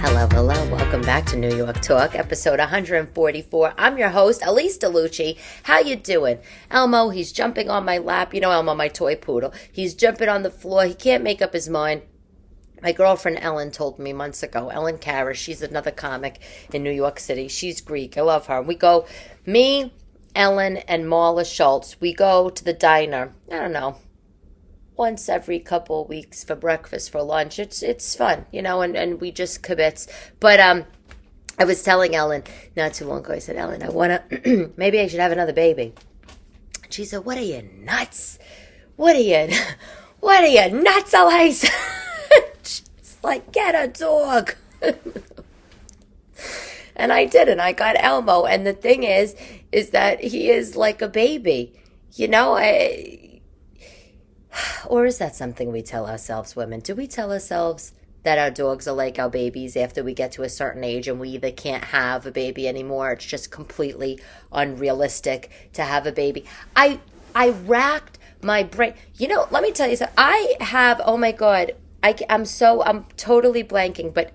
Hello. Welcome back to New York Talk, episode 144. I'm your host, Elyse DeLucci. How you doing? Elmo, he's jumping on my lap. You know Elmo, my toy poodle. He's jumping on the floor. He can't make up his mind. My girlfriend Ellen told me months ago, Allan Carr, she's another comic in New York City. She's Greek. I love her. We go, me, Ellen, and Marla Schultz, we go to the diner, I don't know, once every couple of weeks for breakfast, for lunch. It's fun, you know, and we just kibitz. But I was telling Ellen not too long ago, I said, Ellen, I want to, maybe I should have another baby. She said, what are you, nuts? What are you nuts, Elyse? It's like, get a dog. And I did, and I got Elmo. And the thing is that he is like a baby, you know. Or is that something we tell ourselves, women? Do we tell ourselves that our dogs are like our babies after we get to a certain age and we either can't have a baby anymore? It's just completely unrealistic to have a baby. I racked my brain. You know, let me tell you something. I have, oh my God, I'm totally blanking, but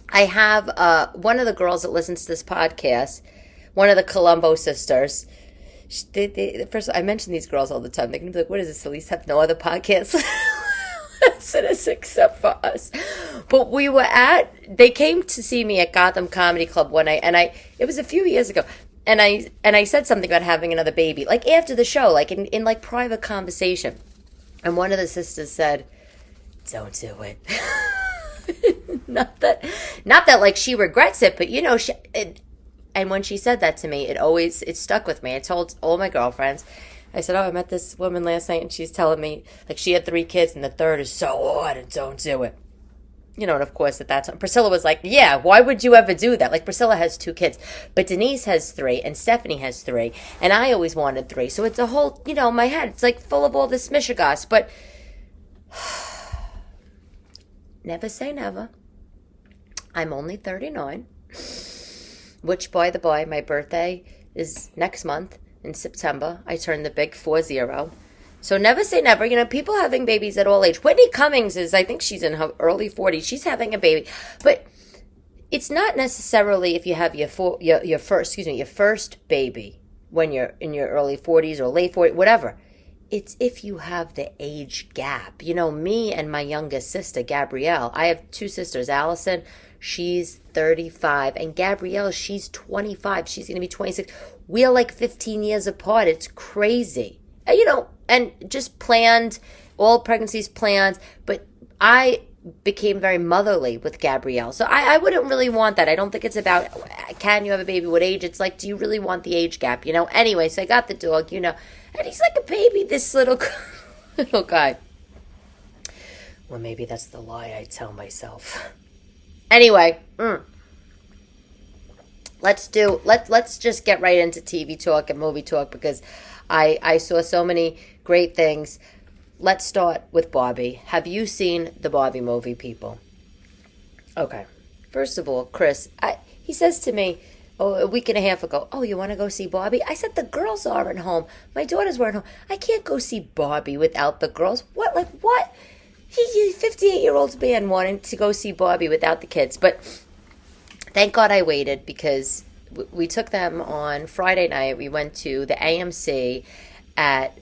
I have one of the girls that listens to this podcast, one of the Colombo sisters. First, I mention these girls all the time. They're going to be like, what is this? Elyse have no other podcasts listeners except for us. But they came to see me at Gotham Comedy Club one night, and it was a few years ago, and I said something about having another baby, like after the show, like in like private conversation. And one of the sisters said, don't do it. Not that like she regrets it, but you know, and when she said that to me, it stuck with me. I told all my girlfriends, I said, I met this woman last night and she's telling me like she had 3 kids and the third is so hard and don't do it. You know, and of course at that time, Priscilla was like, yeah, why would you ever do that? Like Priscilla has 2 kids, but Denise has 3 and Stephanie has 3 and I always wanted 3. So it's a whole, you know, my head, it's like full of all this mishigas, but never say never. I'm only 39, which, by the by, my birthday is next month in September. I turn the big 40. So never say never. You know, people having babies at all age. Whitney Cummings I think she's in her early 40s. She's having a baby. But it's not necessarily if you have your first baby when you're in your early 40s or late 40s, whatever. It's if you have the age gap. You know, me and my youngest sister, Gabrielle, I have 2 sisters, Allison, she's 35, and Gabrielle, she's 25. She's going to be 26. We're like 15 years apart. It's crazy. And, you know, and just planned, all pregnancies planned, but I became very motherly with Gabrielle. So I wouldn't really want that. I don't think it's about, can you have a baby, what age? It's like, do you really want the age gap, you know? Anyway, so I got the dog, you know, and he's like a baby, this little guy. Well, maybe that's the lie I tell myself. Anyway, let's just get right into TV talk and movie talk because I saw so many great things. Let's start with Barbie. Have you seen the Barbie movie, people? Okay. First of all, Chris, he says to me a week and a half ago, oh, you want to go see Barbie? I said, the girls aren't home. My daughters weren't home. I can't go see Barbie without the girls. What? Like, what? He's a 58-year-old man wanting to go see Barbie without the kids. But thank God I waited because we took them on Friday night. We went to the AMC at,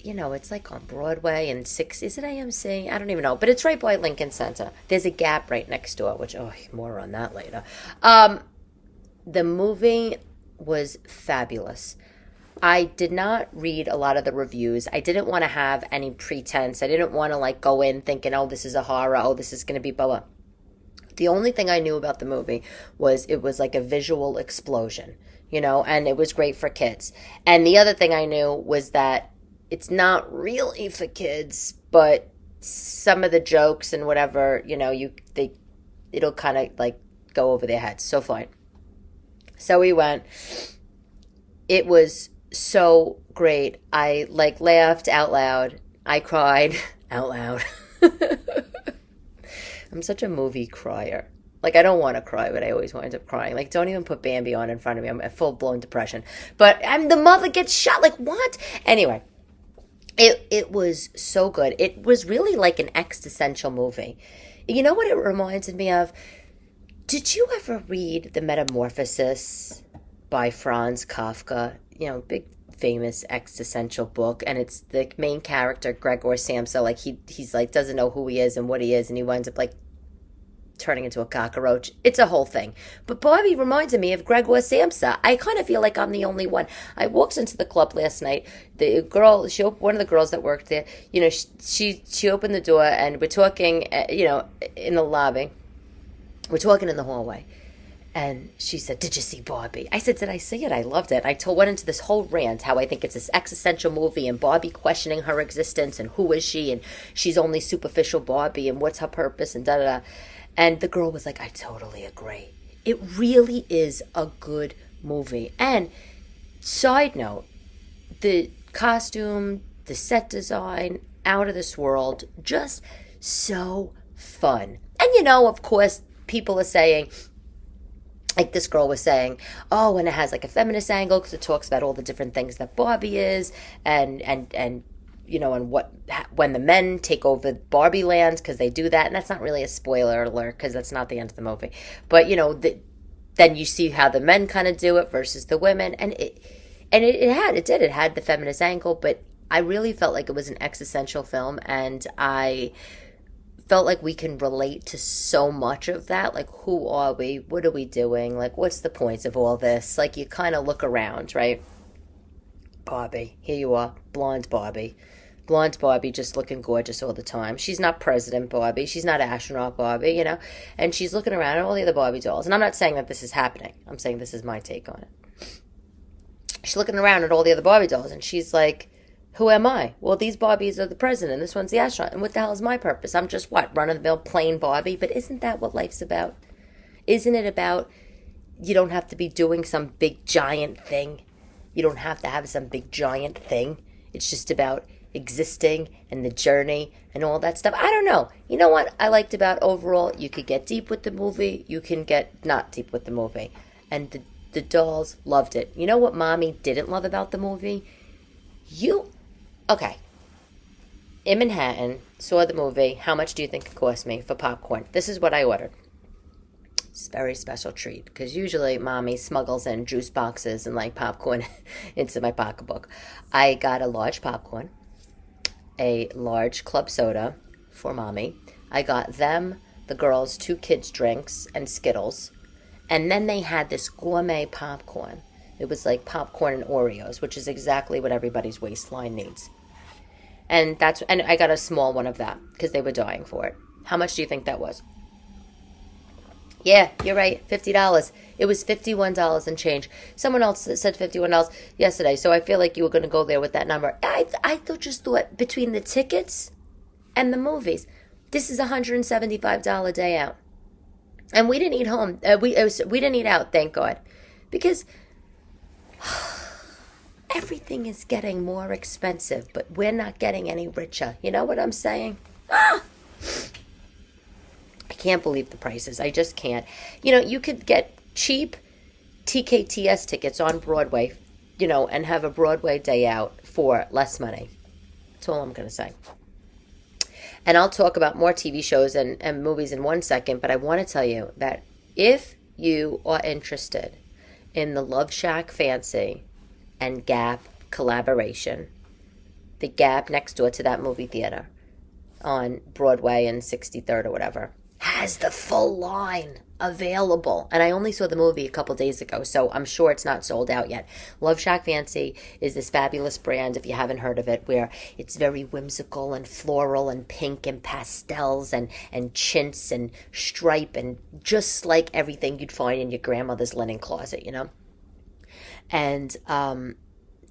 you know, it's like on Broadway and 6, is it AMC? I don't even know. But it's right by Lincoln Center. There's a Gap right next door, which, more on that later. The movie was fabulous. I did not read a lot of the reviews. I didn't want to have any pretense. I didn't want to like go in thinking, oh, this is a horror. Oh, this is going to be blah, blah. The only thing I knew about the movie was it was like a visual explosion, you know, and it was great for kids. And the other thing I knew was that it's not really for kids, but some of the jokes and whatever, you know, it'll kind of like go over their heads. So fine. So we went. It was so great. I like laughed out loud. I cried out loud. I'm such a movie crier. Like, I don't want to cry, but I always wind up crying. Like, don't even put Bambi on in front of me. I'm a full-blown depression. But the mother gets shot. Like, what? Anyway, It was so good. It was really like an existential movie. You know what it reminded me of? Did you ever read The Metamorphosis by Franz Kafka? Big famous existential book, and it's the main character, Gregor Samsa, like he's like doesn't know who he is and what he is, and he winds up like turning into a cockroach. It's a whole thing. But Barbie reminded me of Gregor Samsa. I kind of feel like I'm the only one. I walked into the club last night. The girl, one of the girls that worked there, she opened the door and we're talking, in the lobby. We're talking in the hallway. And she said, "Did you see Barbie?" I said, "Did I see it? I loved it." Went into this whole rant how I think it's this existential movie and Barbie questioning her existence and who is she and she's only superficial Barbie and what's her purpose and da-da-da. And the girl was like, "I totally agree. It really is a good movie." And side note, the costume, the set design, out of this world, just so fun. And of course, people are saying, like this girl was saying, oh, and it has like a feminist angle because it talks about all the different things that Barbie is and and when the men take over Barbie land, because they do that, and that's not really a spoiler alert because that's not the end of the movie. But then you see how the men kind of do it versus the women, and it had the feminist angle, but I really felt like it was an existential film, and I felt like we can relate to so much of that. Like, who are we? What are we doing? Like, what's the point of all this? Like, you kind of look around, right? Barbie, here you are, blonde Barbie. Blonde Barbie just looking gorgeous all the time. She's not President Barbie. She's not astronaut Barbie, And she's looking around at all the other Barbie dolls. And I'm not saying that this is happening. I'm saying this is my take on it. She's looking around at all the other Barbie dolls, and she's like, who am I? Well, these Barbies are the president. This one's the astronaut. And what the hell is my purpose? I'm just what? Run-of-the-mill plain Barbie? But isn't that what life's about? Isn't it about you don't have to be doing some big giant thing? You don't have to have some big giant thing. It's just about existing and the journey and all that stuff. I don't know. You know what I liked about overall? You could get deep with the movie. You can get not deep with the movie. And the dolls loved it. You know what mommy didn't love about the movie? Okay. In Manhattan, saw the movie. How much do you think it cost me for popcorn? This is what I ordered. It's a very special treat because usually mommy smuggles in juice boxes and like popcorn into my pocketbook. I got a large popcorn, a large club soda for mommy. I got them, the girls, 2 kids' drinks and Skittles. And then they had this gourmet popcorn. It was like popcorn and Oreos, which is exactly what everybody's waistline needs. And I got a small one of that because they were dying for it. How much do you think that was? Yeah, you're right, $50. It was $51 and change. Someone else said $51 yesterday, so I feel like you were going to go there with that number. I just thought between the tickets and the movies, this is a $175 day out. And we didn't eat home. We didn't eat out, thank God. Because everything is getting more expensive, but we're not getting any richer. You know what I'm saying? I can't believe the prices. I just can't. You could get cheap TKTS tickets on Broadway, and have a Broadway day out for less money. That's all I'm going to say. And I'll talk about more TV shows and movies in 1 second, but I want to tell you that if you are interested in the Love Shack Fancy and Gap collaboration, the Gap next door to that movie theater on Broadway and 63rd or whatever, has the full line available. And I only saw the movie a couple days ago, so I'm sure it's not sold out yet. Love Shack Fancy is this fabulous brand, if you haven't heard of it, where it's very whimsical and floral and pink and pastels and chintz and stripe and just like everything you'd find in your grandmother's linen closet, And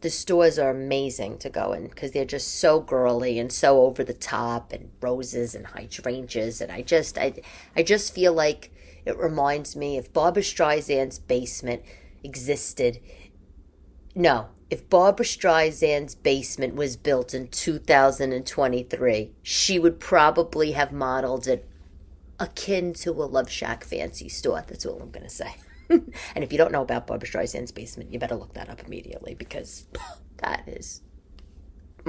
the stores are amazing to go in because they're just so girly and so over the top and roses and hydrangeas. And I just feel like it reminds me if Barbra Streisand's basement existed. No, if Barbra Streisand's basement was built in 2023, she would probably have modeled it akin to a Love Shack Fancy store. That's all I'm going to say. And if you don't know about Barbra Streisand's basement, you better look that up immediately because that is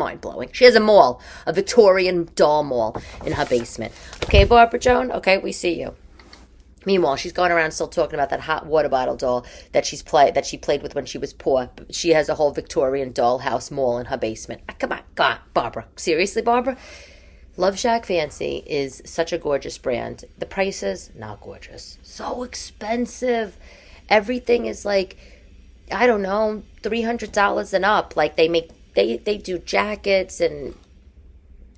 mind-blowing. She has a mall, a Victorian doll mall in her basement. Okay, Barbara Joan? Okay, we see you. Meanwhile, she's going around still talking about that hot water bottle doll that she played with when she was poor. She has a whole Victorian dollhouse mall in her basement. Come on, God, Barbara. Seriously, Barbara? Love Shack Fancy is such a gorgeous brand. The prices, not gorgeous. So expensive. Everything is like, I don't know, $300 and up. Like they do jackets, and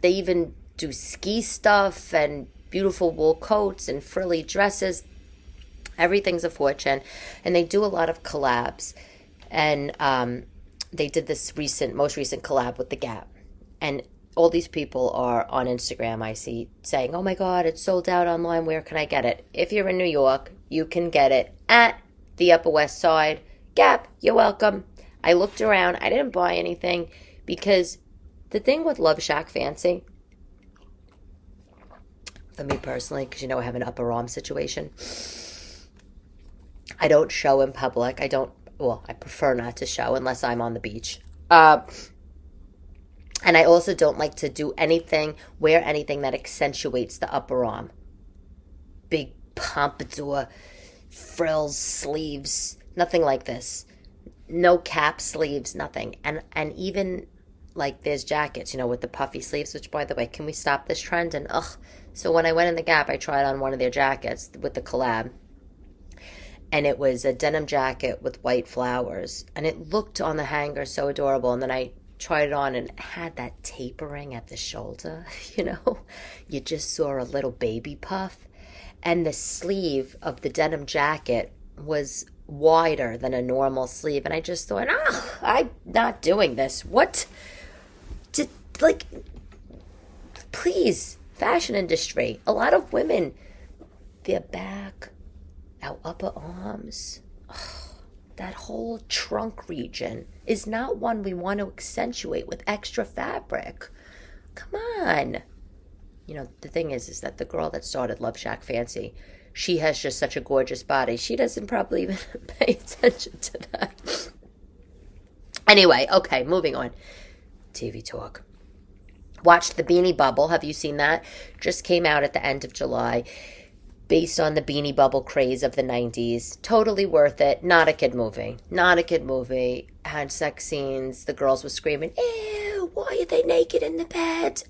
they even do ski stuff and beautiful wool coats and frilly dresses. Everything's a fortune. And they do a lot of collabs. And they did this most recent collab with the Gap. And all these people are on Instagram, I see, saying, oh my God, it's sold out online. Where can I get it? If you're in New York, you can get it at the Upper West Side. Gap, you're welcome. I looked around. I didn't buy anything because the thing with Love Shack Fancy, for me personally, because I have an upper arm situation, I don't show in public. I prefer not to show unless I'm on the beach. And I also don't like to wear anything that accentuates the upper arm. Big pompadour, frills, sleeves, nothing like this. No cap sleeves, nothing. And even like there's jackets, with the puffy sleeves, which by the way, can we stop this trend? And so when I went in the Gap, I tried on one of their jackets with the collab. And it was a denim jacket with white flowers. And it looked on the hanger so adorable. And then I tried it on and it had that tapering at the shoulder, You just saw a little baby puff. And the sleeve of the denim jacket was wider than a normal sleeve. And I just thought, I'm not doing this. What? Please, fashion industry. A lot of women, their back, our upper arms, that whole trunk region is not one we want to accentuate with extra fabric. Come on. The thing is that the girl that started Love Shack Fancy, she has just such a gorgeous body. She doesn't probably even pay attention to that. Anyway, okay, moving on. TV talk. Watched The Beanie Bubble. Have you seen that? Just came out at the end of July. Based on the Beanie Bubble craze of the 90s. Totally worth it. Not a kid movie. Not a kid movie. Had sex scenes. The girls were screaming, ew, why are they naked in the bed?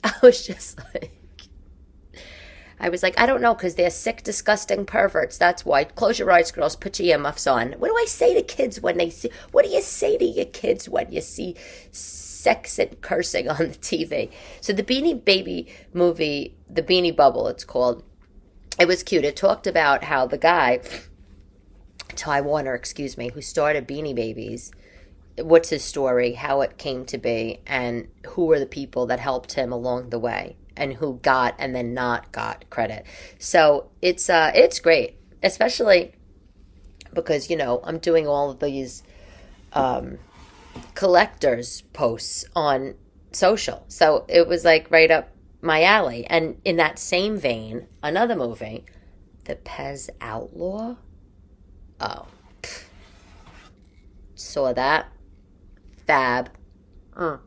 I was like, I don't know, because they're sick, disgusting perverts. That's why. Close your eyes, girls. Put your earmuffs on. What do I say to kids when they see... What do you say to your kids when you see sex and cursing on the TV? So the Beanie Baby movie, The Beanie Bubble, it's called. It was cute. It talked about how the guy, Ty Warner, who started Beanie Babies, what's his story, how it came to be, and who were the people that helped him along the way, and who got and then not got credit. So it's great, especially because, I'm doing all of these collectors posts on social. So it was like right up my alley. And in that same vein, another movie, The Pez Outlaw. Oh. Saw that. Fab. I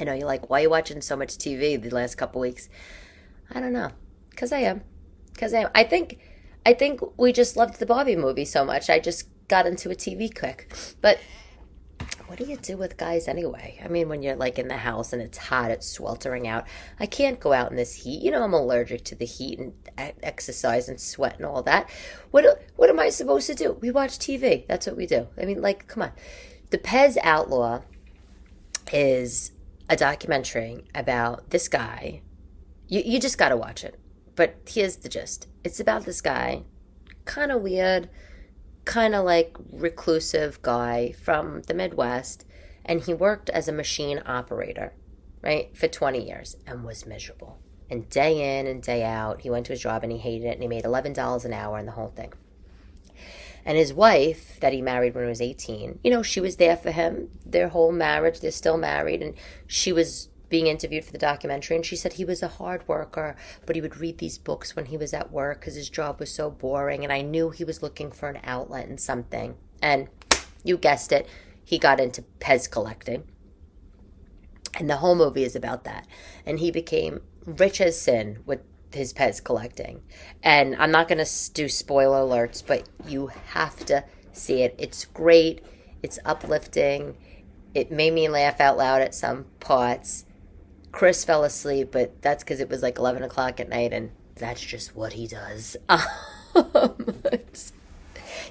know you're like, why are you watching so much TV the last couple weeks? I don't know. Because I am. I think we just loved the Barbie movie so much. I just got into a TV quick. But what do you do with guys anyway? I mean, when you're like in the house and it's hot, it's sweltering out. I can't go out in this heat. I'm allergic to the heat and exercise and sweat and all that. What am I supposed to do? We watch TV. That's what we do. I mean, like, come on. The Pez Outlaw is a documentary about this guy. You just got to watch it. But here's the gist. It's about this guy, kind of weird, kind of like reclusive guy from the Midwest, and he worked as a machine operator, right, for 20 years and was miserable. And day in and day out, he went to his job and he hated it, and he made $11 an hour and the whole thing. And his wife that he married when he was 18, she was there for him, their whole marriage, they're still married, and she was being interviewed for the documentary, and she said he was a hard worker, but he would read these books when he was at work because his job was so boring, and I knew he was looking for an outlet in something. And you guessed it, he got into Pez collecting. And the whole movie is about that. And he became rich as sin with his pets collecting. And I'm not going to do spoiler alerts, but you have to see it. It's great. It's uplifting. It made me laugh out loud at some parts. Chris fell asleep, but that's because it was like 11 o'clock at night, and that's just what he does.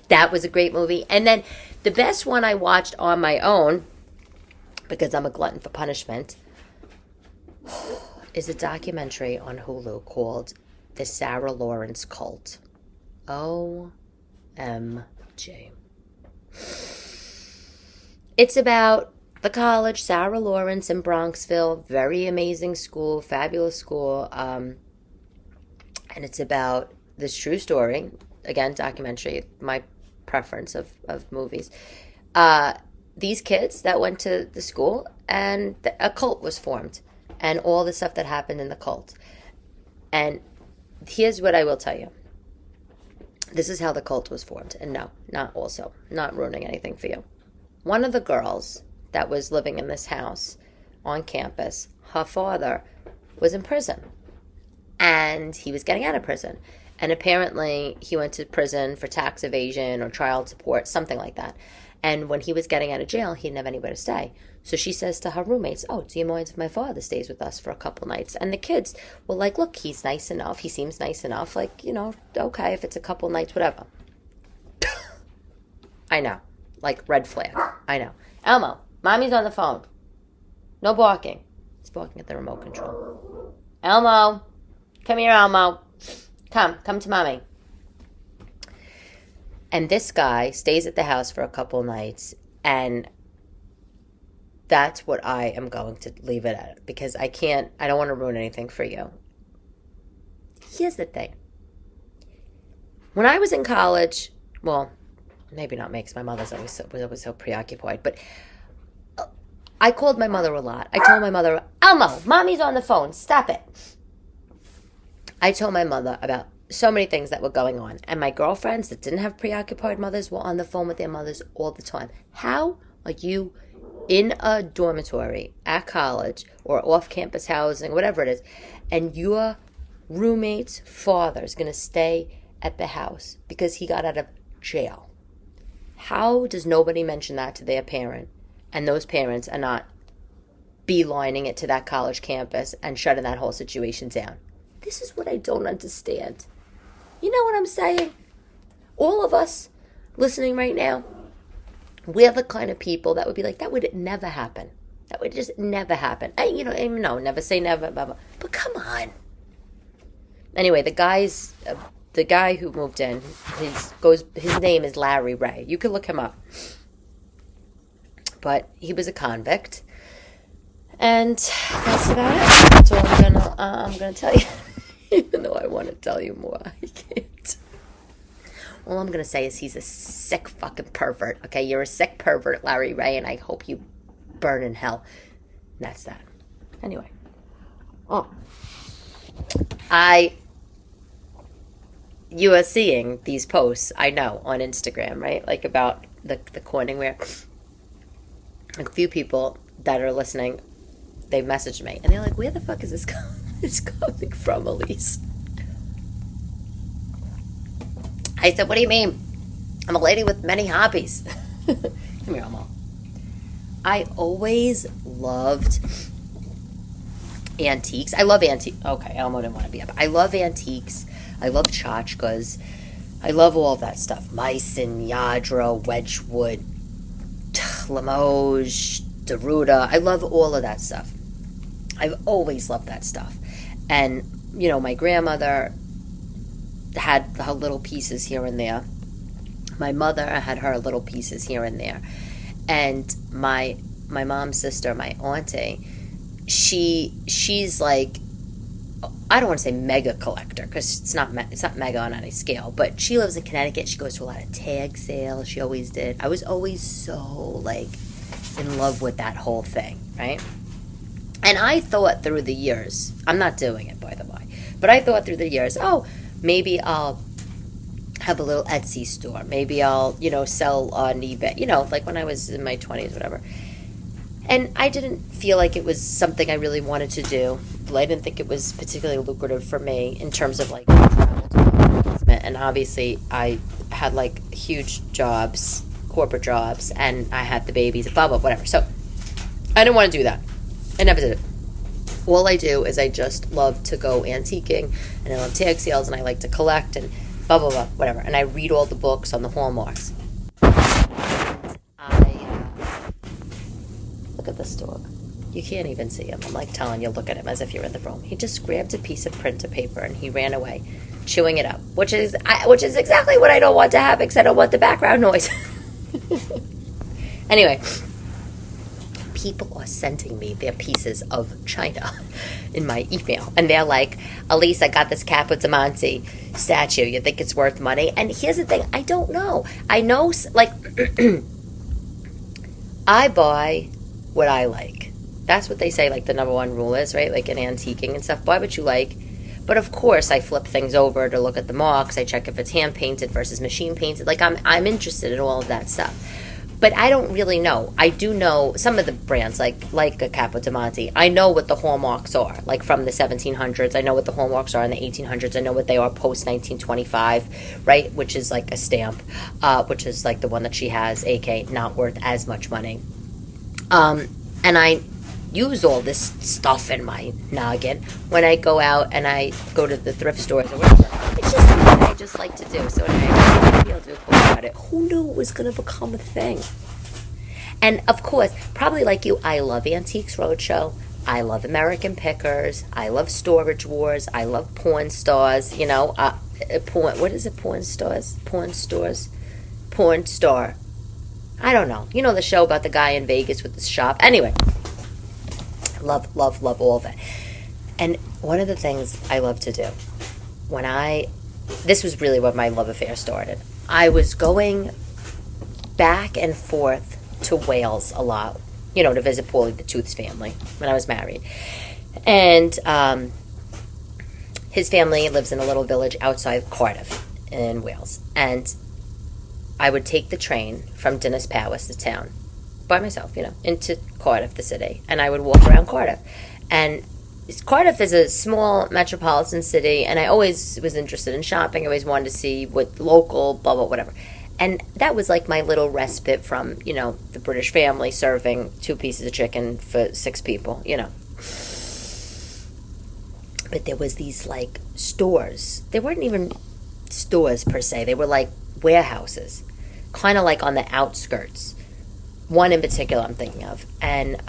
That was a great movie. And then the best one I watched on my own, because I'm a glutton for punishment, is a documentary on Hulu called The Sarah Lawrence Cult. OMG. It's about the college, Sarah Lawrence in Bronxville. Very amazing school, fabulous school. And it's about this true story. Again, documentary, my preference of movies. These kids that went to the school, and a cult was formed. And all the stuff that happened in the cult. And here's what I will tell you. This is how the cult was formed. And no, not ruining anything for you. One of the girls that was living in this house on campus, her father was in prison. And he was getting out of prison. And apparently he went to prison for tax evasion or child support, something like that. And when he was getting out of jail, he didn't have anywhere to stay. So she says to her roommates, oh, do you mind if my father stays with us for a couple nights? And the kids were like, look, he's nice enough. He seems nice enough. Like, okay, if it's a couple nights, whatever. I know. Like, red flag. I know. Elmo, mommy's on the phone. No barking. He's barking at the remote control. Elmo. Come here, Elmo. Come to mommy. And this guy stays at the house for a couple nights, and that's what I am going to leave it at, because I don't want to ruin anything for you. Here's the thing. When I was in college, well, maybe not me, because my mother was always so preoccupied, but I called my mother a lot. I told my mother, Elmo, mommy's on the phone, stop it. I told my mother about so many things that were going on. And my girlfriends that didn't have preoccupied mothers were on the phone with their mothers all the time. How are you in a dormitory at college or off-campus housing, whatever it is, and your roommate's father is going to stay at the house because he got out of jail? How does nobody mention that to their parent, and those parents are not beelining it to that college campus and shutting that whole situation down? This is what I don't understand. You know what I'm saying? All of us listening right now, we're the kind of people that would be like, that would never happen. That would just never happen. And, never say never, blah, blah. But come on. Anyway, the guy who moved in, his name is Larry Ray. You can look him up. But he was a convict. And that's about it. That's all I'm gonna tell you. Even though I want to tell you more, I can't. All I'm going to say is he's a sick fucking pervert. Okay, you're a sick pervert, Larry Ray, and I hope you burn in hell. And that's that. Anyway. You are seeing these posts, I know, on Instagram, right? Like about the coining where a few people that are listening, they messaged me, and they're like, where the fuck is this coming from, Elyse? I said, what do you mean? I'm a lady with many hobbies. Come here, Elmo. I always loved antiques. I love antiques. Okay, Elmo didn't want to be up. I love antiques. I love tchotchkes. I love all of that stuff. Meissen, Yadro, Wedgwood, Limoges, Deruda. I love all of that stuff. I've always loved that stuff. And, my grandmother had her little pieces here and there. My mother had her little pieces here and there. And my mom's sister, my auntie, she's like, I don't want to say mega collector, because it's not mega on any scale, but she lives in Connecticut. She goes to a lot of tag sales. She always did. I was always so in love with that whole thing, right? And I thought through the years, I'm not doing it, by the way, but I thought through the years, maybe I'll have a little Etsy store. Maybe I'll, sell on eBay, like when I was in my 20s, whatever. And I didn't feel like it was something I really wanted to do. I didn't think it was particularly lucrative for me in terms of like travel to and obviously I had like huge jobs, corporate jobs, and I had the babies, blah blah whatever. So I didn't want to do that. I never did it. All I do is I just love to go antiquing, and I love tag sales, and I like to collect and blah blah blah whatever. And I read all the books on the hallmarks. Look at this dog. You can't even see him. I'm like telling you, look at him as if you're in the room. He just grabbed a piece of printer paper and he ran away, chewing it up, which is exactly what I don't want to have, because I don't want the background noise. Anyway, people are sending me their pieces of china in my email, and they're like, Elyse, I got this Capo Diamante statue. You think it's worth money? And here's the thing, I don't know. I know, like, I buy what I like. That's what they say, like, the number one rule is, right? Like, in antiquing and stuff, buy what you like. But of course, I flip things over to look at the marks. I check if it's hand painted versus machine painted. Like, I'm interested in all of that stuff. But I don't really know. I do know some of the brands, like a Capo Diamante. I know what the hallmarks are, like from the 1700s. I know what the hallmarks are in the 1800s. I know what they are post 1925, right? Which is like a stamp, which is like the one that she has, aka not worth as much money. And I use all this stuff in my noggin when I go out and I go to the thrift stores or whatever. It's just something I just like to do. So anyway, maybe I'll do a post about it. Who knew it was going to become a thing? And of course, probably like you, I love Antiques Roadshow. I love American Pickers. I love Storage Wars. I love porn stars. You know, what is it? Porn stars? Porn stores? Porn star. I don't know. You know the show about the guy in Vegas with the shop? Anyway, love all of it. And one of the things I love to do, this was really when my love affair started. I was going back and forth to Wales a lot, you know, to visit Paulie the Tooth's family when I was married. And his family lives in a little village outside Cardiff in Wales. And I would take the train from Dinas Powys, the town, by myself, you know, into Cardiff, the city, and I would walk around Cardiff. And Cardiff is a small metropolitan city, and I always was interested in shopping. I always wanted to see what local, blah, blah, whatever. And that was like my little respite from, you know, the British family serving 2 pieces of chicken for 6 people, you know. But there was these, like, stores. They weren't even stores, per se. They were, like, warehouses, kind of like on the outskirts. One in particular I'm thinking of. And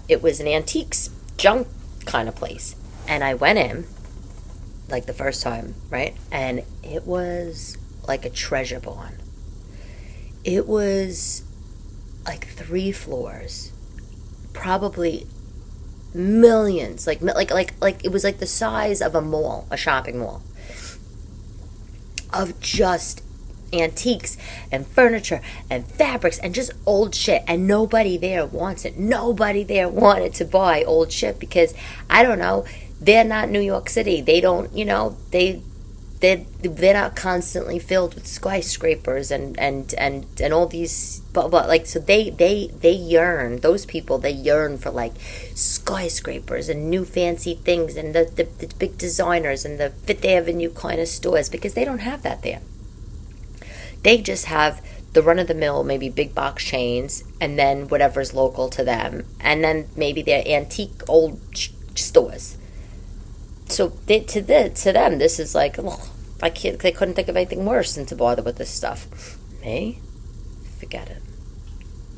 it was an antiques junk kind of place. And I went in, like the first time, right? And it was like a treasure barn. It was like 3 floors, probably millions, like it was like the size of a mall, a shopping mall, of just antiques and furniture and fabrics and just old shit, and nobody there wants it. Nobody there wanted to buy old shit because, I don't know, they're not New York City. They don't, you know, they're not constantly filled with skyscrapers and all these blah, blah. Like, so they yearn, those people, they yearn for like skyscrapers and new fancy things and the big designers and the Fifth Avenue kind of stores, because they don't have that there. They just have the run-of-the-mill, maybe big box chains, and then whatever's local to them, and then maybe their antique old stores. So to them, this is like, oh, they couldn't think of anything worse than to bother with this stuff. Me? Forget it.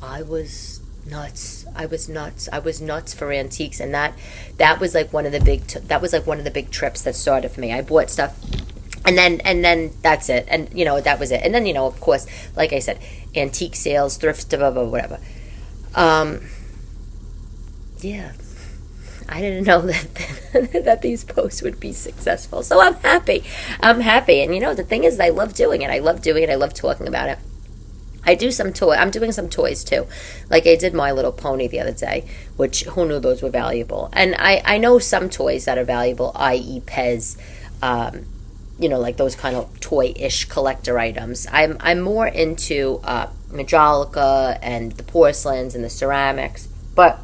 I was nuts. I was nuts for antiques, and that was like one of the big trips that started for me. I bought stuff. And then that's it. And, you know, that was it. And then, you know, of course, like I said, antique sales, thrift, blah, blah, whatever. Yeah. I didn't know that these posts would be successful. So I'm happy. And, you know, the thing is, I love doing it. I love talking about it. I'm doing some toys, too. Like, I did My Little Pony the other day, which, who knew those were valuable? And I know some toys that are valuable, i.e. Pez, you know, like those kind of toy-ish collector items. I'm more into Majolica and the porcelains and the ceramics. But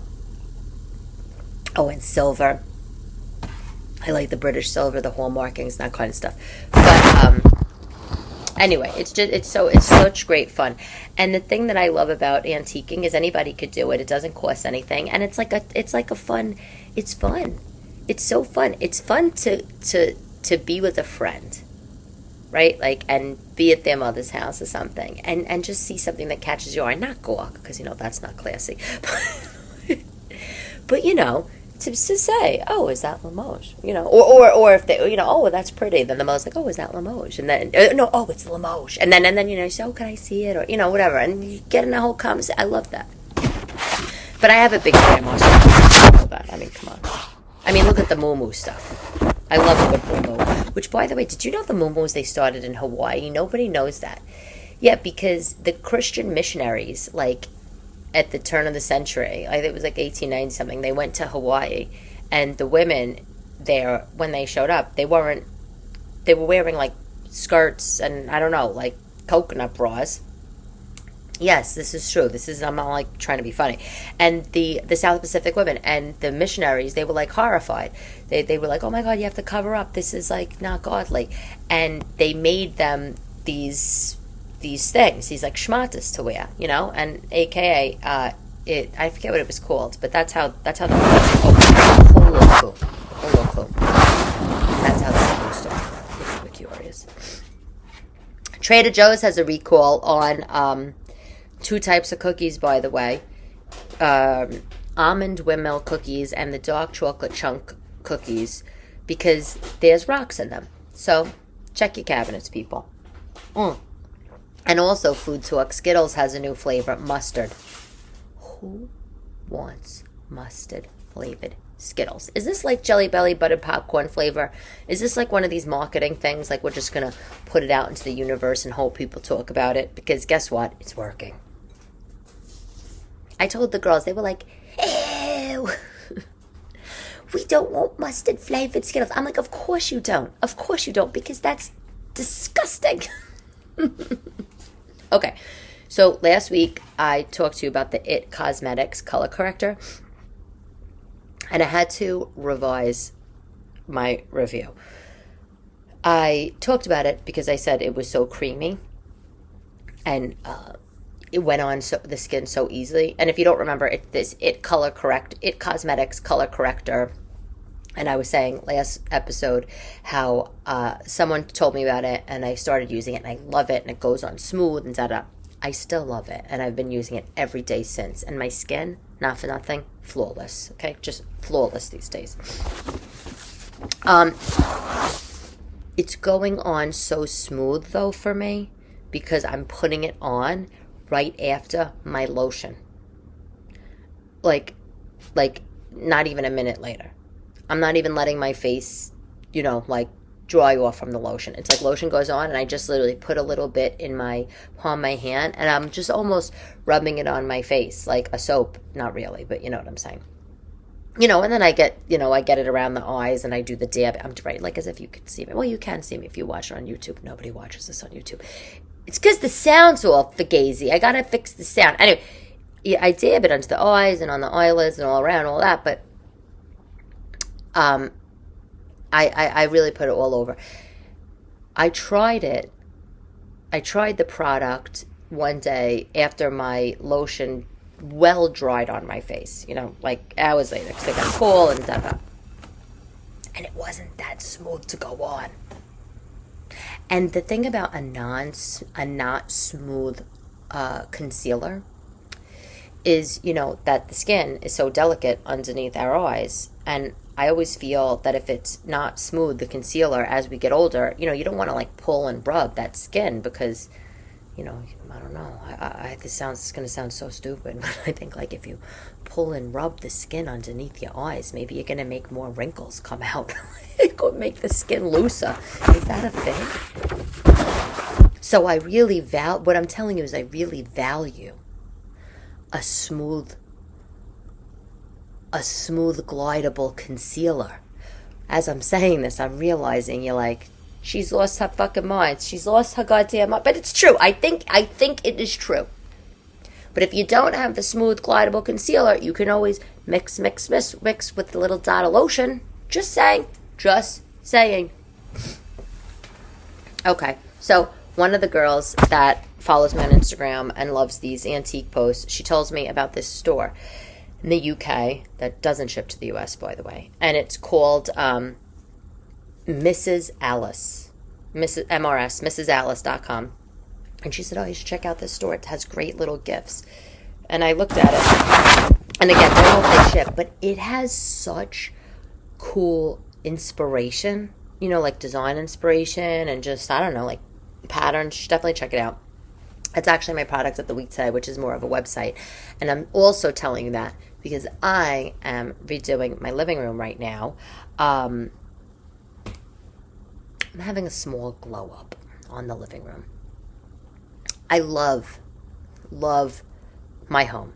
Oh, and silver. I like the British silver, the hall markings, that kind of stuff. But anyway, it's such great fun. And the thing that I love about antiquing is anybody could do it. It doesn't cost anything, and it's like a fun. It's fun. It's so fun. It's fun to be with a friend, right? Like, and be at their mother's house or something, and just see something that catches your eye. Not gawk, because that's not classy. But to say, oh, is that Limoges? Or if they, oh, that's pretty. Then the mother's like, oh, is that Limoges? And then, no, oh, it's Limoges. And then you say, oh, can I see it? Or, whatever. And you get in a whole conversation. I love that. But I have a big grandma. So I mean, come on. I mean, look at the muu-muu stuff. I love a good muu-muu. Which, by the way, did you know the muu-muus, they started in Hawaii? Nobody knows that. Yeah, because the Christian missionaries, like, at the turn of the century, it was like 1890 something, they went to Hawaii, and the women there, when they showed up, they were wearing like skirts and I don't know, like coconut bras. Yes, this is true. I'm not like trying to be funny. And the South Pacific women and the missionaries, they were like horrified. They were like, oh my God, you have to cover up. This is like not godly. And they made them these things, these like schmatas to wear, and AKA, I forget what it was called, but that's how the holo. That's how the started, if you're curious. Trader Joe's has a recall on 2 types of cookies, by the way. Almond windmill cookies and the dark chocolate chunk cookies, because there's rocks in them. So check your cabinets, people. And also, Food Talk, Skittles has a new flavor, mustard. Who wants mustard flavored Skittles? Is this like Jelly Belly buttered popcorn flavor? Is this like one of these marketing things? Like, we're just going to put it out into the universe and hope people talk about it? Because guess what? It's working. I told the girls, they were like, ew, we don't want mustard flavored Skittles. I'm like, of course you don't. Of course you don't, because that's disgusting. Okay, so last week I talked to you about the It Cosmetics color corrector, and I had to revise my review. I talked about it because I said it was so creamy, and it went on the skin so easily. And if you don't remember, It Cosmetics color corrector. And I was saying last episode how someone told me about it, and I started using it, and I love it, and it goes on smooth and da-da. I still love it, and I've been using it every day since. And my skin, not for nothing, flawless. Okay, just flawless these days. It's going on so smooth though for me, because I'm putting it on right after my lotion. Like not even a minute later. I'm not even letting my face, like dry off from the lotion. It's like lotion goes on, and I just literally put a little bit in my palm of my hand, and I'm just almost rubbing it on my face like a soap. Not really, but you know what I'm saying. And then I get it around the eyes, and I do the dab. I'm right, like as if you could see me. Well, you can see me if you watch it on YouTube. Nobody watches this on YouTube. It's because the sound's all fugazi. I gotta fix the sound. Anyway, I dab it under the eyes and on the eyelids and all around, all that, but I really put it all over. I tried it. I tried the product one day after my lotion well dried on my face, like hours later, because I got full and da-da. And it wasn't that smooth to go on. And the thing about a not smooth concealer is, that the skin is so delicate underneath our eyes. And I always feel that if it's not smooth, the concealer, as we get older, you don't want to like pull and rub that skin, because, I don't know. This is going to sound so stupid, but I think like if you pull and rub the skin underneath your eyes, maybe you're going to make more wrinkles come out. It could make the skin looser. Is that a thing? So I really what I'm telling you is I really value a smooth glidable concealer. As I'm saying this, I'm realizing you're like, she's lost her fucking mind. She's lost her goddamn mind. But it's true. I think it is true. But if you don't have the smooth glidable concealer, you can always Mix with a little dot of lotion. Just saying. Okay, so one of the girls that follows me on Instagram and loves these antique posts, she tells me about this store in the UK that doesn't ship to the US, by the way. And it's called MrsAlice. MrsAlice.com. And she said, oh, you should check out this store. It has great little gifts. And I looked at it. And again, they don't play ship, but it has such cool inspiration, like design inspiration and just, I don't know, like patterns. You should definitely check it out. It's actually my product of the week today, which is more of a website. And I'm also telling you that because I am redoing my living room right now. I'm having a small glow up on the living room. I love my home.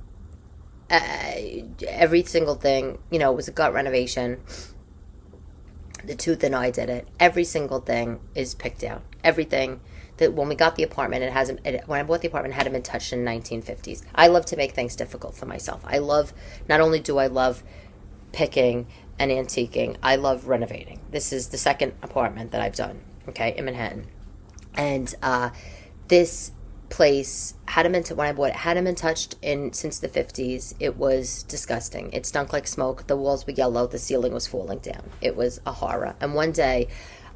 Every single thing, it was a gut renovation. The tooth and I did it. Every single thing is picked out. Everything that when we got the apartment, when I bought the apartment, it hadn't been touched in the 1950s. I love to make things difficult for myself. Not only do I love picking and antiquing, I love renovating. This is the second apartment that I've done, okay, in Manhattan. And this place hadn't been when I bought it hadn't been touched since the 50s. It was disgusting. It stunk like smoke. The walls were yellow. The ceiling was falling down. It was a horror. And one day,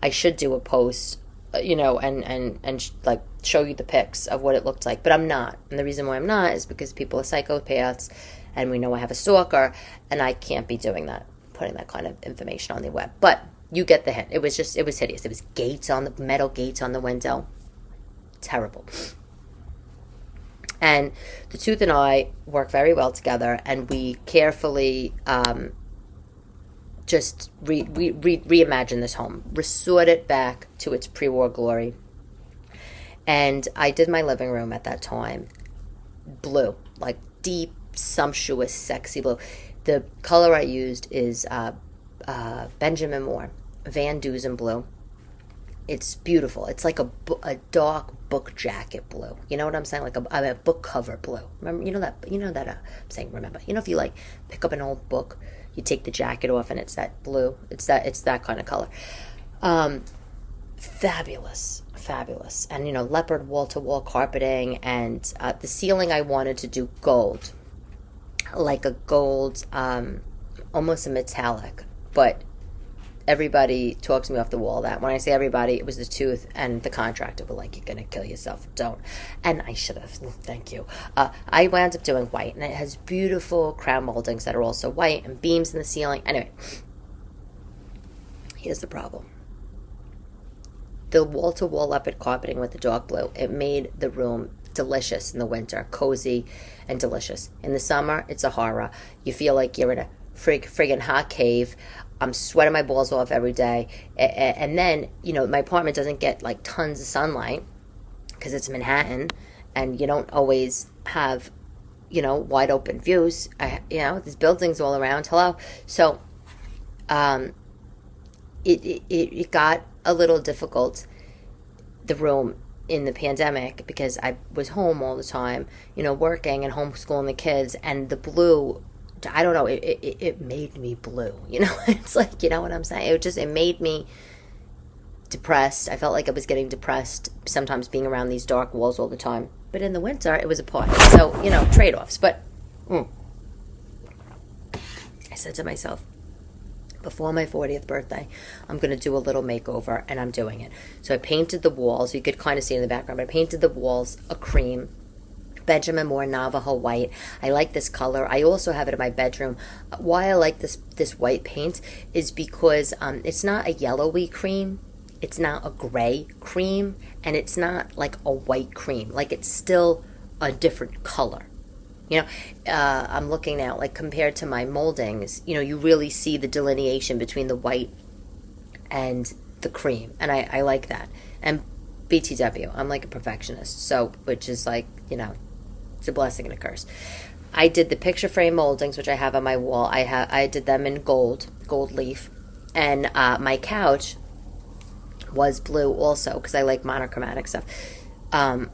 I should do a post, and like show you the pics of what it looked like. But I'm not. And the reason why I'm not is because people are psychopaths, and we know I have a stalker, and I can't be doing that, putting that kind of information on the web. But you get the hint. It was hideous. It was metal gates on the window. Terrible. And the tooth and I work very well together, and we carefully just reimagine this home, restore it back to its pre-war glory. And I did my living room at that time blue, like deep, sumptuous, sexy blue. The color I used is Benjamin Moore, Van Dusen blue. It's beautiful. It's like a dark book jacket blue. You know what I'm saying? Like a book cover blue. Remember? You know that. I'm saying remember. If you like pick up an old book, you take the jacket off and it's that blue. It's that kind of color. Fabulous. And leopard wall-to-wall carpeting, and the ceiling I wanted to do gold, like a gold, almost a metallic, but. Everybody talks me off the wall that. When I say everybody, it was the tooth and the contractor were like, you're going to kill yourself. Don't. And I should have. Thank you. I wound up doing white, and it has beautiful crown moldings that are also white and beams in the ceiling. Anyway, here's the problem. The wall-to-wall leopard carpeting with the dark blue, it made the room delicious in the winter, cozy and delicious. In the summer, it's a horror. You feel like you're in a friggin' hot cave. I'm sweating my balls off every day. And then, my apartment doesn't get like tons of sunlight because it's Manhattan, and you don't always have, wide open views. There's buildings all around. Hello. So, it got a little difficult, the room, in the pandemic, because I was home all the time, working and homeschooling the kids, and the blue, I don't know, it made me blue, it's like, you know what I'm saying? It made me depressed. I felt like I was getting depressed sometimes being around these dark walls all the time. But in the winter, it was a party. So, trade-offs. But I said to myself, before my 40th birthday, I'm going to do a little makeover, and I'm doing it. So I painted the walls. You could kind of see in the background, but I painted the walls a cream, Benjamin Moore Navajo white. I like this color. I also have it in my bedroom. Why I like this white paint is because it's not a yellowy cream. It's not a gray cream. And it's not like a white cream. Like, it's still a different color. I'm looking now, like, compared to my moldings, you really see the delineation between the white and the cream. And I like that. And BTW, I'm like a perfectionist. So, which is like, it's a blessing and a curse. I did the picture frame moldings, which I have on my wall. I did them in gold leaf. And my couch was blue also, because I like monochromatic stuff. And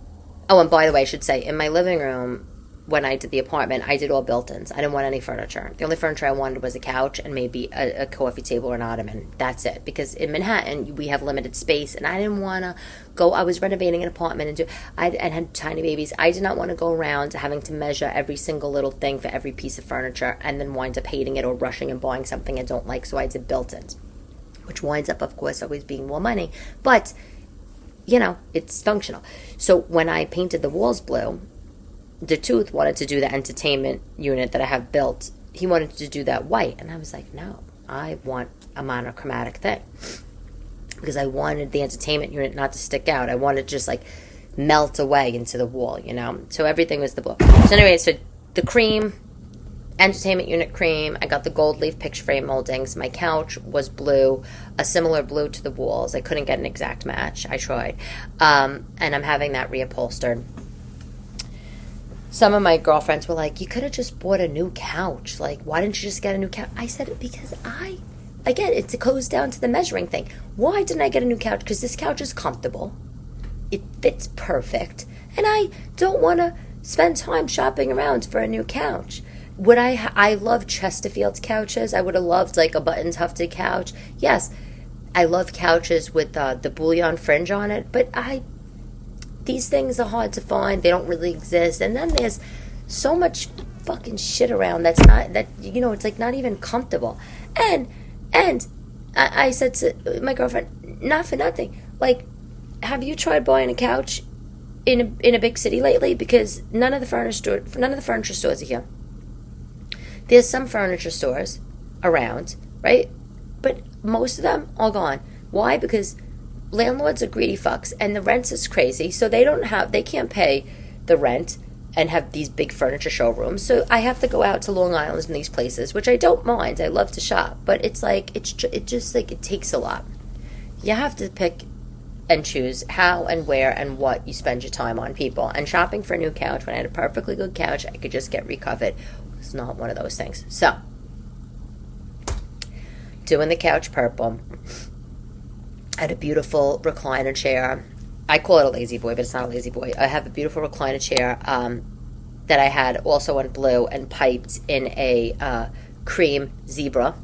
by the way, I should say, in my living room, when I did the apartment, I did all built-ins. I didn't want any furniture. The only furniture I wanted was a couch and maybe a coffee table or an ottoman. That's it. Because in Manhattan, we have limited space, and I didn't want to go. I was renovating an apartment and had tiny babies. I did not want to go around having to measure every single little thing for every piece of furniture and then wind up hating it or rushing and buying something I don't like. So I did built-ins, which winds up, of course, always being more money. But, it's functional. So when I painted the walls blue, the Tooth wanted to do the entertainment unit that I have built. He wanted to do that white. And I was like, no, I want a monochromatic thing. Because I wanted the entertainment unit not to stick out. I wanted to just melt away into the wall, So everything was the blue. So anyway, so the cream, entertainment unit cream. I got the gold leaf picture frame moldings. My couch was blue, a similar blue to the walls. I couldn't get an exact match. I tried. And I'm having that reupholstered. Some of my girlfriends were like, you could have just bought a new couch. Why didn't you just get a new couch? I said, because again, it goes down to the measuring thing. Why didn't I get a new couch? Because this couch is comfortable. It fits perfect. And I don't want to spend time shopping around for a new couch. Would I love Chesterfield's couches. I would have loved a button tufted couch. Yes, I love couches with the bullion fringe on it. But these things are hard to find. They don't really exist. And then there's so much fucking shit around it's not even comfortable. And I said to my girlfriend, not for nothing, have you tried buying a couch in a big city lately? Because none of the furniture stores are here. There's some furniture stores around, right? But most of them are gone. Why? Because landlords are greedy fucks, and the rent is crazy, so they can't pay the rent and have these big furniture showrooms. So I have to go out to Long Island and these places, which I don't mind. I love to shop, but it takes a lot. You have to pick and choose how and where and what you spend your time on, people. And shopping for a new couch when I had a perfectly good couch I could just get recovered was not one of those things. So, doing the couch purple. I had a beautiful recliner chair. I call it a lazy boy, but it's not a lazy boy. I have a beautiful recliner chair that I had also in blue and piped in a cream zebra.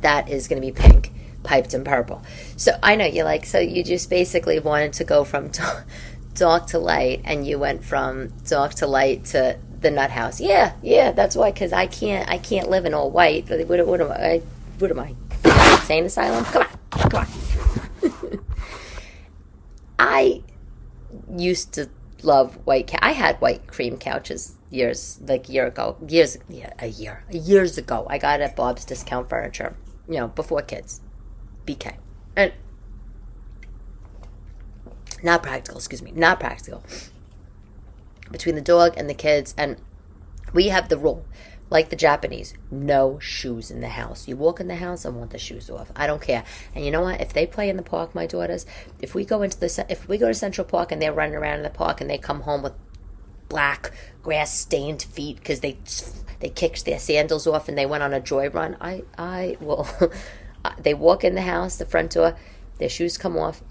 That is going to be pink, piped in purple. So I know you're so you just basically wanted to go from dark to light, and you went from dark to light to the nut house. Yeah, that's why, because I can't live in all white. What am I? Insane asylum? Come on. I used to love white I had white cream couches years ago. I got it at Bob's Discount Furniture, before kids. BK. And not practical. Between the dog and the kids, and we have the rule, like the Japanese, no shoes in the house. You walk in the house, I want the shoes off. I don't care. And you know what? If they play in the park, my daughters, if we go to Central Park and they're running around in the park and they come home with black grass-stained feet because they kicked their sandals off and they went on a joy run, I will. They walk in the house, the front door, their shoes come off.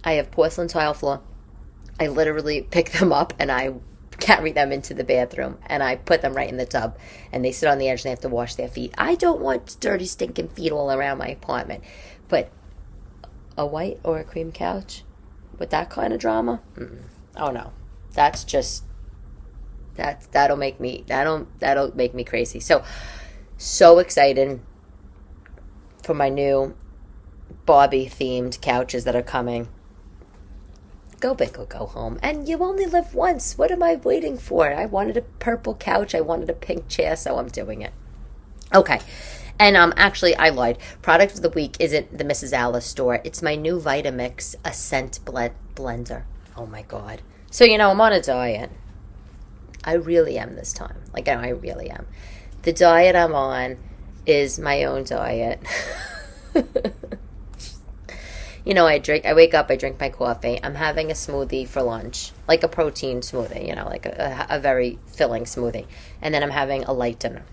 I have porcelain tile floor. I literally pick them up and I carry them into the bathroom, and I put them right in the tub, and they sit on the edge and they have to wash their feet. I don't want dirty, stinking feet all around my apartment. But a white or a cream couch with that kind of drama? Oh no. That's just that'll make me crazy. So excited for my new Barbie themed couches that are coming. Go big or go home. And you only live once. What am I waiting for? I wanted a purple couch. I wanted a pink chair, so I'm doing it. Okay. And actually, I lied. Product of the week isn't the MrsAlice store. It's my new Vitamix Ascent blender. Oh, my God. So, I'm on a diet. I really am this time. I really am. The diet I'm on is my own diet. I wake up, I drink my coffee. I'm having a smoothie for lunch, like a protein smoothie, like a very filling smoothie. And then I'm having a light dinner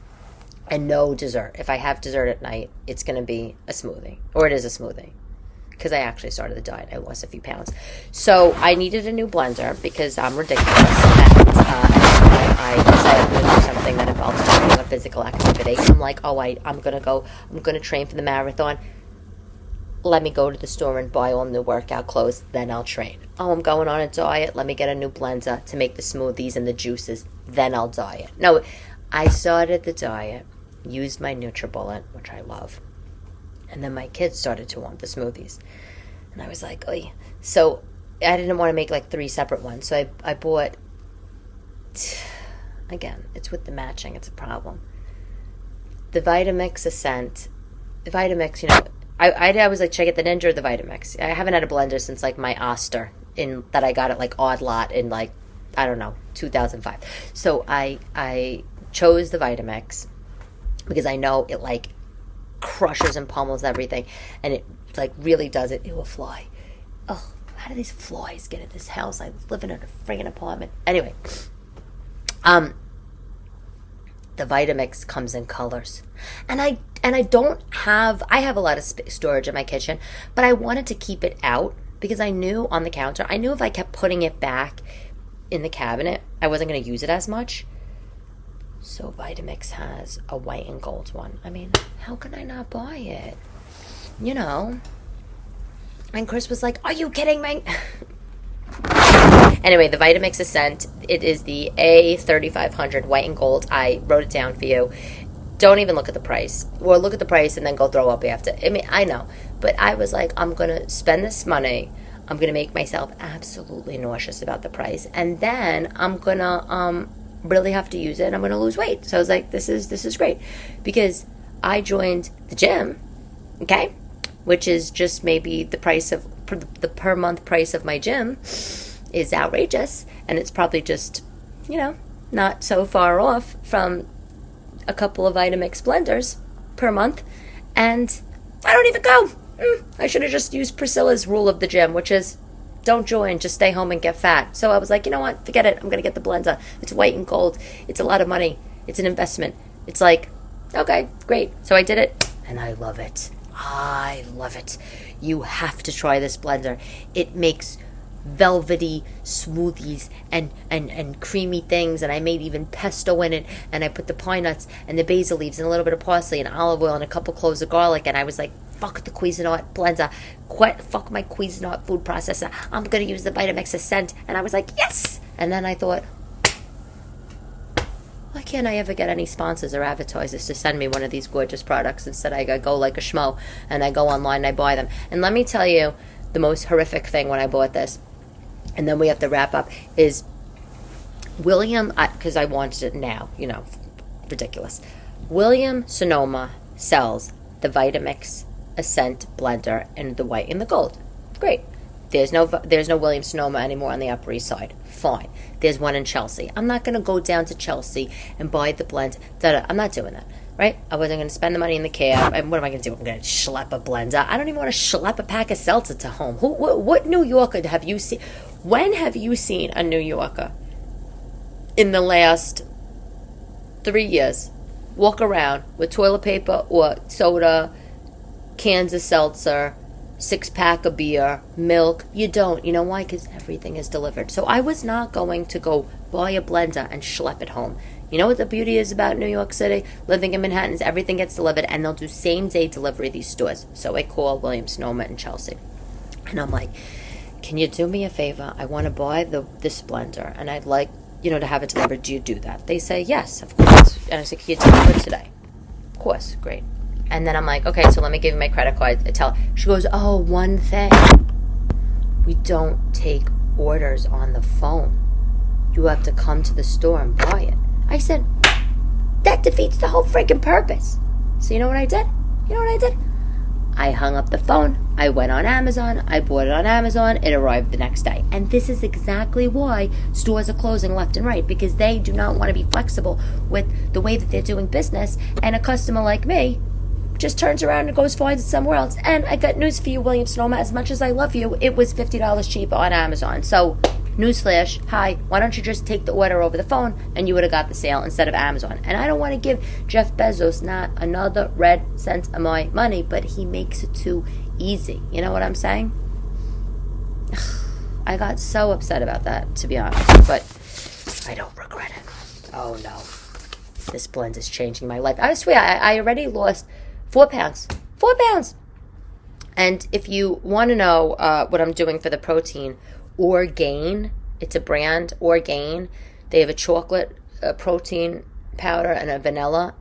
and no dessert. If I have dessert at night, it's going to be a smoothie, or it is a smoothie, because I actually started the diet. I lost a few pounds. So I needed a new blender because I'm ridiculous. And I decide I'm going to do something that involves doing a physical activity. I'm like, oh, I'm going to train for the marathon. Let me go to the store and buy all new workout clothes, then I'll train. Oh, I'm going on a diet. Let me get a new blender to make the smoothies and the juices, then I'll diet. No, I started the diet, used my NutriBullet, which I love, and then my kids started to want the smoothies. And I was like, oy. So I didn't want to make like 3 separate ones. So I bought, again, it's with the matching, it's a problem. The Vitamix Ascent, the Vitamix, I was like, should I get the Ninja or the Vitamix? I haven't had a blender since like my Oster that I got at like Odd Lot in like, I don't know, 2005. So I chose the Vitamix because I know it like crushes and pummels everything, and it like really does it. Ew, a fly. Oh, how do these flies get in this house? I live in a friggin' apartment. Anyway, the Vitamix comes in colors, and I have a lot of storage in my kitchen, but I wanted to keep it out because I knew on the counter, I knew if I kept putting it back in the cabinet, I wasn't going to use it as much. So Vitamix has a white and gold one. I mean, how can I not buy it? And Chris was like, are you kidding me? Anyway, the Vitamix Ascent, it is the A3500 white and gold. I wrote it down for you. Don't even look at the price. Or look at the price and then go throw up after. I mean, I know. But I was like, I'm going to spend this money. I'm going to make myself absolutely nauseous about the price. And then I'm going to really have to use it and I'm going to lose weight. So I was like, this is great. Because I joined the gym, okay? Which is just maybe the price of, the per month price of my gym is outrageous. And it's probably just, not so far off from a couple of Vitamix blenders per month. And I don't even go. I should have just used Priscilla's rule of the gym, which is don't join, just stay home and get fat. So I was like, you know what? Forget it. I'm going to get the blender. It's white and gold. It's a lot of money. It's an investment. It's like, okay, great. So I did it and I love it. I love it. You have to try this blender. It makes velvety smoothies and creamy things, and I made even pesto in it, and I put the pine nuts and the basil leaves and a little bit of parsley and olive oil and a couple cloves of garlic, and I was like, fuck the Cuisinart blender, fuck my Cuisinart food processor, I'm going to use the Vitamix Ascent. And I was like, yes. And then I thought, why can't I ever get any sponsors or advertisers to send me one of these gorgeous products? Instead I go like a schmo and I go online and I buy them. And let me tell you the most horrific thing when I bought this, and then we have to wrap up, is William, because I wanted it now, ridiculous. William Sonoma sells the Vitamix Ascent blender in the white and the gold. Great. There's no William Sonoma anymore on the Upper East Side. Fine. There's one in Chelsea. I'm not going to go down to Chelsea and buy the blend. I'm not doing that. Right? I wasn't going to spend the money in the cab. And what am I going to do? I'm going to schlep a blender. I don't even want to schlep a pack of seltzer to home. What New Yorker have you seen? When have you seen a New Yorker in the last 3 years walk around with toilet paper or soda, cans of seltzer, 6-pack of beer, milk? You don't. You know why? Because everything is delivered. So I was not going to go buy a blender and schlep it home. You know what the beauty is about New York City? Living in Manhattan is everything gets delivered, and they'll do same-day delivery, these stores. So I call William Sonoma in Chelsea. And I'm like, can you do me a favor? I want to buy this blender, and I'd like, to have it delivered. Do you do that? They say, yes, of course. And I said, can you deliver it today? Of course. Great. And then I'm like, okay, so let me give you my credit card. She goes, oh, one thing. We don't take orders on the phone. You have to come to the store and buy it. I said, that defeats the whole freaking purpose. So you know what I did? I hung up the phone. I went on Amazon. I bought it on Amazon. It arrived the next day. And this is exactly why stores are closing left and right, because they do not want to be flexible with the way that they're doing business. And a customer like me just turns around and goes finds it somewhere else. And I got news for you, William Sonoma. As much as I love you, it was $50 cheaper on Amazon. So, newsflash, hi, why don't you just take the order over the phone and you would have got the sale instead of Amazon. And I don't want to give Jeff Bezos not another red cent of my money, but he makes it too easy. You know what I'm saying? I got so upset about that, to be honest, but I don't regret it. oh no, this blend is changing my life. I swear, I already lost 4 pounds. 4 pounds. And if you want to know what I'm doing for the protein, Orgain, it's a brand, Orgain. They have a chocolate protein powder and a vanilla.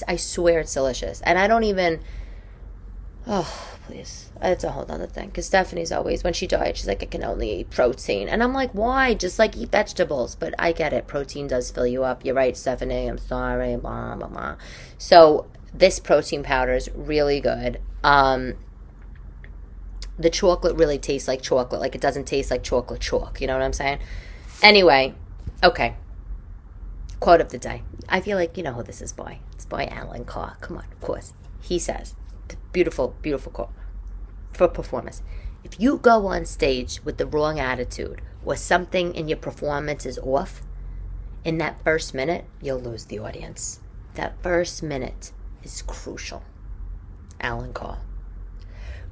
I swear it's delicious. And I don't even, oh, please. It's a whole other thing. Because Stephanie's always, when she died, she's like, I can only eat protein. And I'm like, why? Just like eat vegetables. But I get it. Protein does fill you up. You're right, Stephanie. I'm sorry. Blah, blah, blah. So this protein powder is really good. The chocolate really tastes like chocolate. Like, it doesn't taste like chocolate chalk. You know what I'm saying? Anyway, okay. Quote of the day. I feel like you know who this is by. It's by Allan Carr. Come on, of course. He says, beautiful, beautiful quote for performance. If you go on stage with the wrong attitude or something in your performance is off, in that first minute, you'll lose the audience. That first minute is crucial. Allan Carr.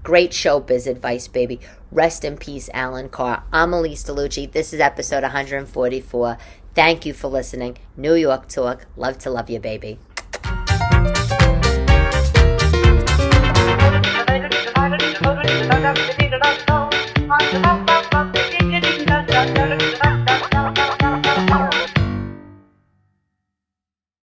Great showbiz advice, baby. Rest in peace, Allan Carr. I'm Elyse DeLucci. This is episode 144. Thank you for listening. New York Talk. Love to love you, baby.